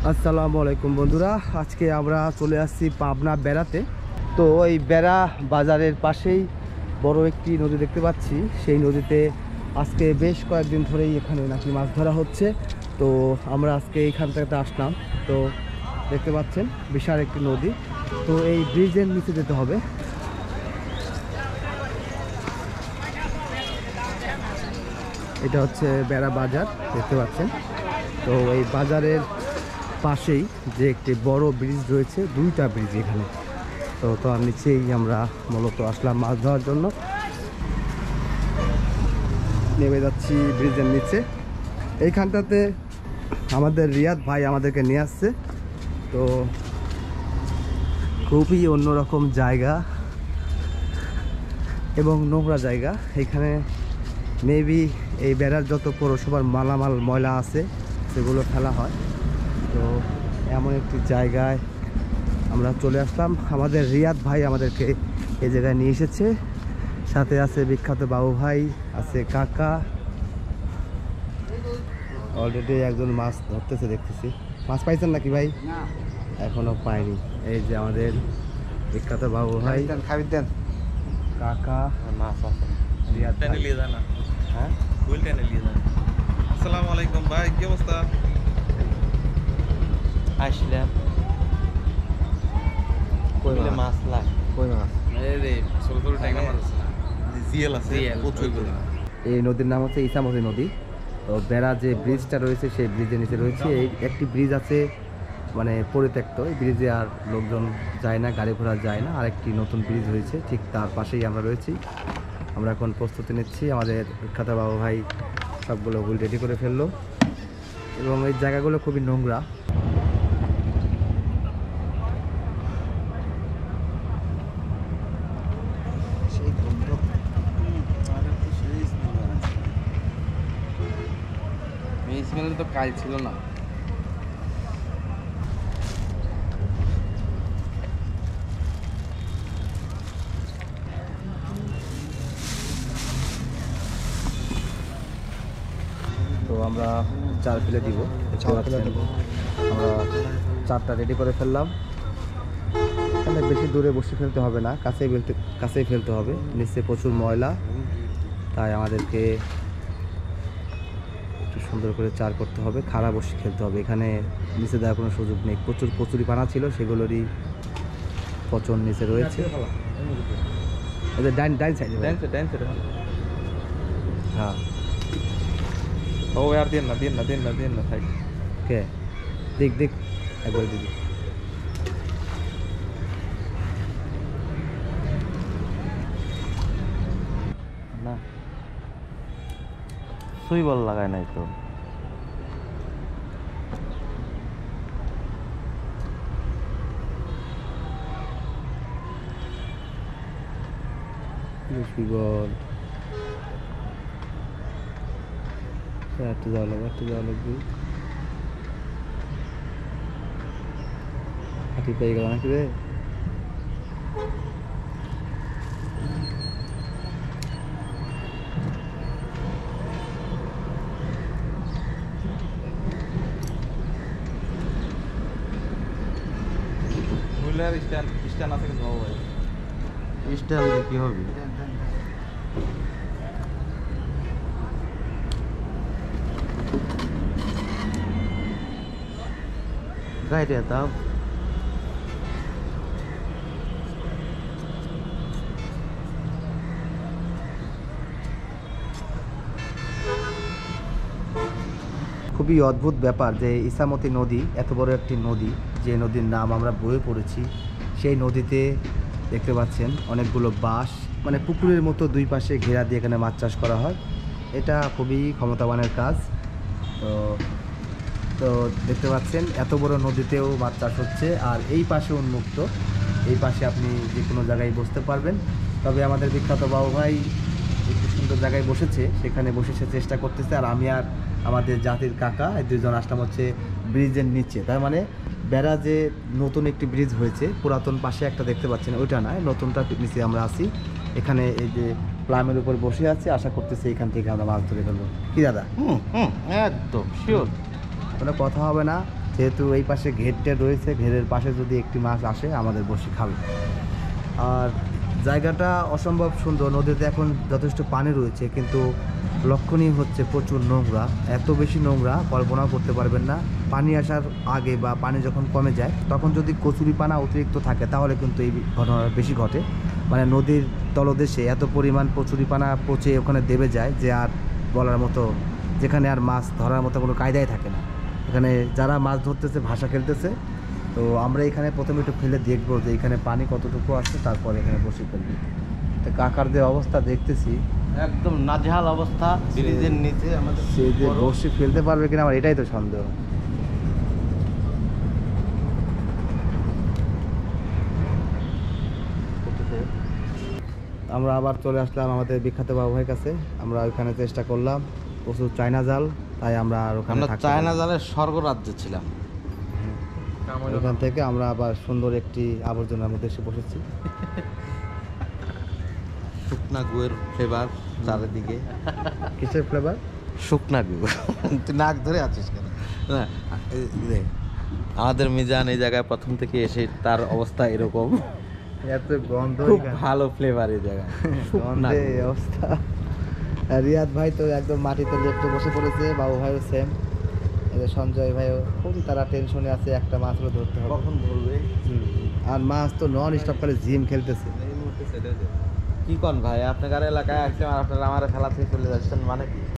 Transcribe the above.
আসসালামু আলাইকুম বন্ধুরা, আজকে আমরা চলে আসছি পাবনা বেড়াতে। তো এই বেড়া বাজারের পাশেই বড় একটি নদী দেখতে পাচ্ছি। সেই নদীতে আজকে বেশ কয়েকদিন ধরেই এখানে নাকি মাছ ধরা হচ্ছে। তো আমরা আজকে এইখান থেকে আসলাম। তো দেখতে পাচ্ছেন বিশাল একটি নদী। তো এই ব্রিজের নিচে যেতে হবে। এটা হচ্ছে বেড়া বাজার, দেখতে পাচ্ছেন। তো এই বাজারের পাশেই যে একটি বড় ব্রিজ রয়েছে, দুইটা ব্রিজ এখানে। তো তার নিচেই আমরা মূলত আসলাম মাছ ধরার জন্য। নেমে যাচ্ছি ব্রিজের নিচে। এইখানটাতে আমাদের রিয়াদ ভাই আমাদেরকে নিয়ে আসছে। তো খুবই অন্যরকম জায়গা এবং নোংরা জায়গা। এখানে মেবি এই বেড়ার যত পৌরসভার মালামাল ময়লা আছে সেগুলো ফেলা হয়। তো এমন একটি জায়গায় আমরা চলে আসলাম। আমাদের রিয়াদ ভাই আমাদেরকে এই জায়গায় নিয়ে এসেছে। সাথে আছে বিখ্যাত বাবু ভাই, আছে কাকা। অলরেডি একজন মাছ ধরতেছে দেখতেছি। মাছ পাইছেন নাকি ভাই? এখনো পাইনি। এই যে আমাদের বিখ্যাত বাবু ভাই, খাবি দেন কাকা। মাছ আছে রিয়াদ ভাই নিয়ে যান। হ্যাঁ, বুলটা নিয়ে যান। আসসালামু আলাইকুম ভাই, কি অবস্থা? আসলাম। কই মাছ লাগ? কই মাছ? রে ছোট ছোট ট্যাংরা মাছ আছে না, জিএল আছে প্রচুর করে। এই নদীর নাম হচ্ছে ইসামতি নদী। তো বেড়া যে ব্রিজটা রয়েছে সেই ব্রিজের নিচে রয়েছে। এই একটি ব্রিজ আছে মানে পরিত্যক্ত, এই ব্রিজে আর লোকজন যায় না, গাড়ি ঘোড়া যায় না। আরেকটি নতুন ব্রিজ হয়েছে, ঠিক তার পাশেই আমরা রয়েছি। আমরা এখন প্রস্তুতি নিচ্ছি। আমাদের বিখ্যাত বাবু ভাই সবগুলো হুইল রেডি করে ফেললো এবং এই জায়গাগুলো খুবই নোংরা। তো কাজ ছিল না। তো আমরা চার ফেলে দিব। আমরা চারটা রেডি করে ফেললাম। এখানে বেশি দূরে বসে ফেলতে হবে না, কাছেই ফেলতে হবে। নিচে প্রচুর ময়লা, তাই আমাদেরকে একটু সুন্দর করে চার করতে হবে। খাড়া বসে খেলতে হবে। এখানে নিচে দেওয়ার কোনো সুযোগ নেই। প্রচুর কচুরিপানা ছিল, সেগুলোরই পচন নিচে রয়েছে। এদের ডাইন সাইডে। হ্যাঁ, ও यार দেন না সাইড কে দেখ একবার দিদি। না সুই বল লাগায় নাই তো। বল একটু যাওয়া লাগবে। হাঁটি পেয়ে গেল নাকি রে? মুলার স্ট্যান্ড আছে কিন্তু ভাই, স্ট্যান্ড কি হবে? গাইডে দাও। খুবই অদ্ভুত ব্যাপার যে ইসামতি নদী, এত বড় একটি নদী, যে নদীর নাম আমরা বইয়ে পড়েছি, সেই নদীতে দেখতে পাচ্ছেন অনেকগুলো বাঁশ, মানে পুকুরের মতো দুই পাশে ঘেরা দিয়ে এখানে মাছ চাষ করা হয়। এটা খুবই ক্ষমতাবানের কাজ। তো দেখতে পাচ্ছেন এত বড় নদীতেও মাছ চাষ হচ্ছে, আর এই পাশে উন্মুক্ত। এই পাশে আপনি যে কোনো জায়গায় বসতে পারবেন। তবে আমাদের বিখ্যাত বাবু ভাই একটু সুন্দর জায়গায় বসেছে, সেখানে বসে সে চেষ্টা করতেছে। আর আমি আর আমাদের জাতির কাকা এই দুজন আসলাম হচ্ছে ব্রিজের নিচে। তার মানে বেড়া যে নতুন একটি ব্রিজ হয়েছে, পুরাতন পাশে একটা দেখতে পাচ্ছেন, ওইটা নয়, নতুনটা নিচে আমরা আছি। এখানে এই যে প্লামের উপর বসে আছে, আশা করতেছি এখান থেকে আমরা মাছ ধরে ফেলবো। কি দাদা? একদম শিওর। কোনো কথা হবে না। যেহেতু এই পাশে ঘেরটা রয়েছে, ঘেরের পাশে যদি একটি মাছ আসে আমাদের বসি খাবে। আর জায়গাটা অসম্ভব সুন্দর, নদীতে এখন যথেষ্ট পানি রয়েছে, কিন্তু লক্ষণীয় হচ্ছে প্রচুর নোংরা, এত বেশি নোংরা কল্পনাও করতে পারবেন না। পানি আসার আগে বা পানি যখন কমে যায় তখন যদি কচুরিপানা অতিরিক্ত থাকে তাহলে কিন্তু এই ঘটনাটা বেশি ঘটে। মানে নদীর তলদেশে এত পরিমাণ কচুরিপানা পচে ওখানে দেবে যায় যে আর বলার মতো, যেখানে আর মাছ ধরার মতো কোনো কায়দাই থাকে না। এখানে যারা মাছ ধরতেছে ভাষা খেলতেছে, তো আমরা এখানে প্রথমে একটু ফেলে দেখবো যে এখানে পানি কতটুকু আছে, তারপরে এখানে বসে ফেলবি। তো কাকার যে অবস্থা দেখতেছি, একদম নাজেহাল অবস্থা, ব্রিজের নিচে আমাদের সে যে বসে ফেলতে পারবে কিনা আমার এটাই তো সন্দেহ। আমরা আবার চলে আসলাম আমাদের বিখ্যাত বাবু ভাইয়ের কাছে। আমরা ওইখানে চেষ্টা করলাম, প্রচুর চায়না জাল, তাই আমরা আর ওখানে আমরা থাকতে চায়না পারলাম না। জালের স্বর্গ রাজ্যে ছিলাম। ওইখান থেকে আমরা আবার সুন্দর একটি আবর্জনার মধ্যে এসে বসেছি। শুকনা গুয়ের ফ্লেভার চারিদিকে। কিসের ফ্লেভার? শুকনা গু। তুই নাক ধরে আছিস কেন? না, এই নে, আমাদের মিজান এই জায়গায় প্রথম থেকে এসে তার অবস্থা এরকম। এত গন্ধ, খুব এখানে ভালো ফ্লেভার এই জায়গায়। শুকনা গন্ধে গু। এই অবস্থা। আর রিয়াদ ভাই তো একদম মাটিতে লেপটে বসে পড়েছে, বাবু ভাইও সেম। সঞ্জয় ভাইও খুব তারা টেনশনে আছে, একটা মাছও ধরতে হবে। কখন ধরবে? আর মাছ তো নন স্টপ করে জিম খেলতেছে। এই মুহূর্তে ছেড়ে দে। কি কন ভাই, আপনার এলাকায় আসলে আপনারা আমার খেলা থেকে চলে যাচ্ছেন মানে কি?